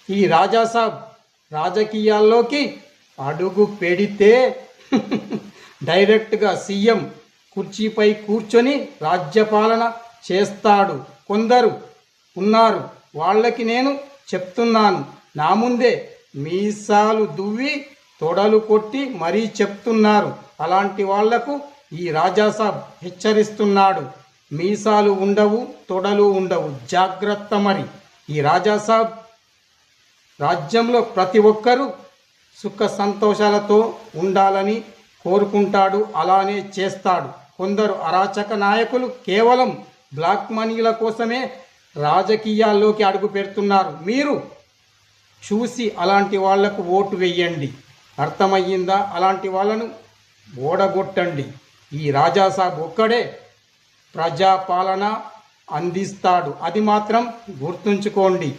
ఈ రాజాసాబ్ రాజకీయాల్లోకి అడుగు పెడితే డైరెక్ట్గా సీఎం కుర్చీపై కూర్చొని రాజ్యపాలన చేస్తాడు. కొందరు ఉన్నారు, వాళ్ళకి నేను చెప్తున్నాను. నా ముందే మీసాలు దువ్వి తొడలు కొట్టి మరీ చెప్తున్నారు. అలాంటి వాళ్లకు ఈ రాజాసాబ్ హెచ్చరిస్తున్నాడు. మీసాలు ఉండవు, తొడలు ఉండవు, జాగ్రత్త. మరి ఈ రాజాసాబ్ రాజ్యంలో ప్రతి ఒక్కరూ సుఖ సంతోషాలతో ఉండాలని కోరుకుంటాడు, అలానే చేస్తాడు. కొందరు అరాచక నాయకులు కేవలం బ్లాక్ మనీల కోసమే రాజకీయాల్లోకి అడుగు పెడుతున్నారు. మీరు చూసి అలాంటి వాళ్లకు ఓటు వేయండి. అర్థమయ్యిందా? అలాంటి వాళ్ళను ఓడగొట్టండి. ఈ రాజాసాబ్ ఒక్కడే ప్రజాపాలన అందిస్తాడు, అది మాత్రం గుర్తుంచుకోండి.